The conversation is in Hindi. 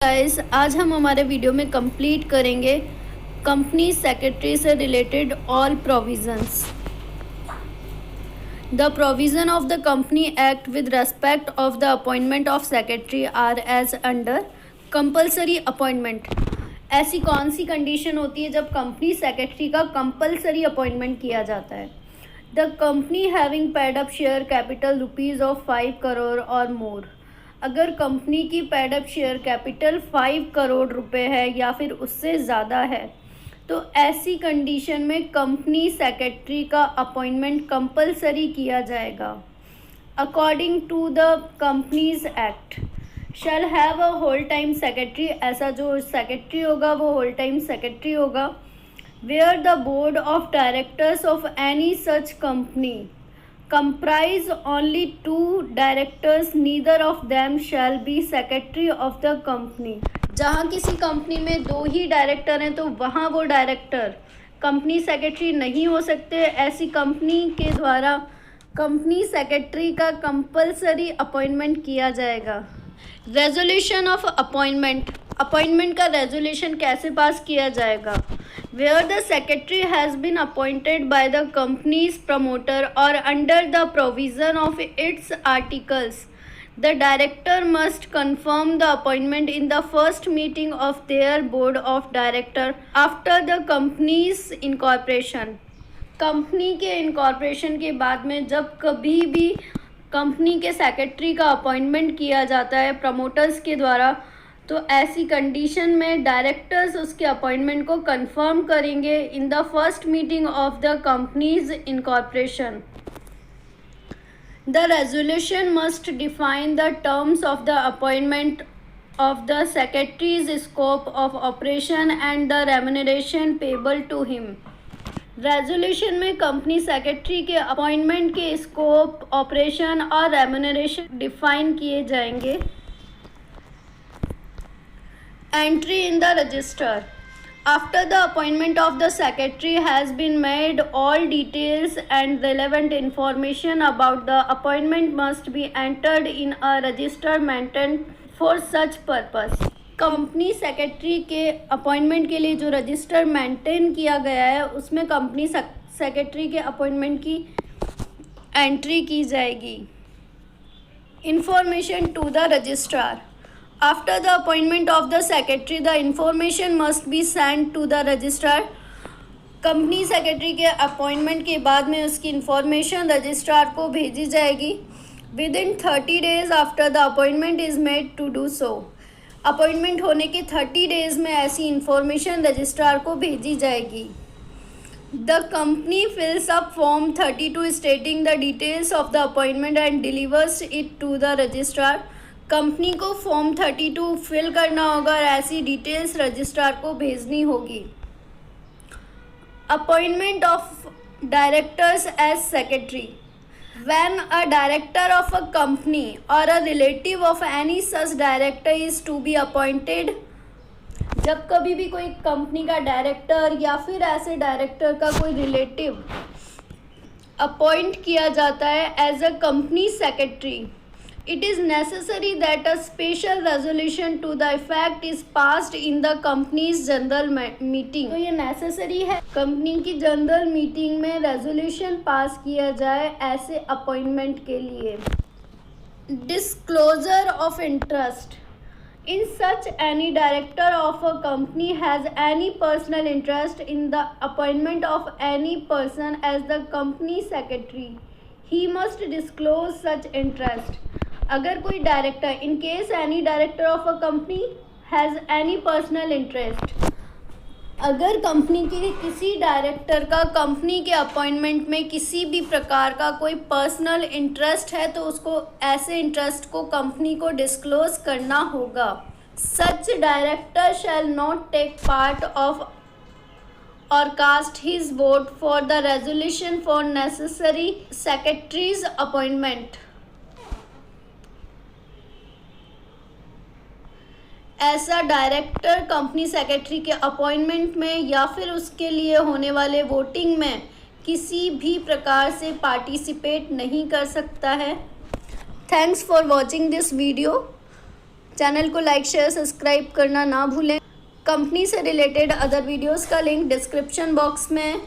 गाइस, आज हम हमारे वीडियो में कंप्लीट करेंगे कंपनी सेक्रेटरी से related all provisions. The provision of the company act with respect of the appointment of secretary are as under compulsory appointment. ऐसी कौन सी कंडीशन होती है जब कंपनी सेक्रेटरी का कंपलसरी अपॉइंटमेंट किया जाता है? The company having paid up share capital rupees of 5 crore और मोर। अगर कंपनी की paid up share capital 5 crore रुपए है या फिर उससे ज़्यादा है तो ऐसी कंडीशन में कंपनी सेक्रेटरी का अपॉइंटमेंट कंपलसरी किया जाएगा। According to the companies act shall have a whole time secretary. ऐसा जो सेक्रेटरी होगा वो होल टाइम सेक्रेटरी होगा। Where the board of directors of any such company comprise only 2 directors, neither of them shall be secretary of the company। जहाँ किसी कंपनी में 2 ही डायरेक्टर हैं तो वहाँ वो डायरेक्टर कंपनी सेक्रेटरी नहीं हो सकते। ऐसी कंपनी के द्वारा कंपनी सेक्रेटरी का कंपलसरी अपॉइंटमेंट किया जाएगा। रेजोल्यूशन ऑफ अपॉइंटमेंट का रेजोल्यूशन कैसे पास किया जाएगा? Where the secretary has been appointed by the company's promoter or under the provision of its articles, the director must confirm the appointment in the first meeting of their board of director after the company's incorporation। Company के इनकॉर्पोरेशन के बाद में जब कभी भी कंपनी के सेक्रेटरी का अपॉइंटमेंट किया जाता है प्रमोटर्स के द्वारा, तो ऐसी कंडीशन में डायरेक्टर्स उसके अपॉइंटमेंट को कंफर्म करेंगे in the first meeting of the companies incorporation. The resolution must define the terms of the appointment of the secretaries scope of operation and the remuneration payable to him. Resolution में कंपनी सेक्रेटरी के अपॉइंटमेंट के स्कोप, ऑपरेशन और रेम्यूनरेशन डिफाइन किए जाएंगे। Entry in the register. After the appointment of the secretary has been made, all details and relevant information about the appointment must be entered in a register maintained for such purpose। Company secretary के अपॉइंटमेंट के लिए जो रजिस्टर मेंटेन किया गया है उसमें कंपनी सेक्रेटरी के अपॉइंटमेंट की एंट्री की जाएगी। Information to the registrar. After the appointment of the secretary, the information must be sent to the registrar। Company secretary के अपॉइंटमेंट के बाद में उसकी इंफॉर्मेशन रजिस्ट्रार को भेजी जाएगी। Within 30 days after the appointment is made to do so। Appointment होने के 30 डेज में ऐसी इंफॉर्मेशन रजिस्ट्रार को भेजी जाएगी। The company fills up Form 32 stating the details of the appointment and delivers it to the registrar। Company को फॉर्म 32 फिल करना होगा और ऐसी डिटेल्स रजिस्ट्रार को भेजनी होगी। Appointment of directors as secretary. When a director of a company or a relative of any such director is to be appointed. जब कभी भी कोई कंपनी का डायरेक्टर या फिर ऐसे डायरेक्टर का कोई रिलेटिव अपॉइंट किया जाता है as a company secretary, it is necessary that a special resolution to the effect is passed in the company's general meeting। तो ये नेसेसरी है कंपनी की जनरल मीटिंग में रेजोल्यूशन पास किया जाए ऐसे अपॉइंटमेंट के लिए। Disclosure of interest. In such any director of a company has any personal interest in the appointment of any person as the company secretary, he must disclose such interest। अगर कोई director in case any director of a company has any personal interest, अगर कंपनी के किसी डायरेक्टर का कंपनी के अपॉइंटमेंट में किसी भी प्रकार का कोई पर्सनल इंटरेस्ट है तो उसको ऐसे इंटरेस्ट को कंपनी को डिस्क्लोज करना होगा। Such director shall not take part of or cast his vote for the resolution for necessary secretary's appointment. ऐसा डायरेक्टर कंपनी सेक्रेटरी के अपॉइंटमेंट में या फिर उसके लिए होने वाले वोटिंग में किसी भी प्रकार से पार्टिसिपेट नहीं कर सकता है। Thanks for watching this video. Channel को लाइक शेयर सब्सक्राइब करना ना भूलें। कंपनी से रिलेटेड अदर वीडियोस का लिंक डिस्क्रिप्शन बॉक्स में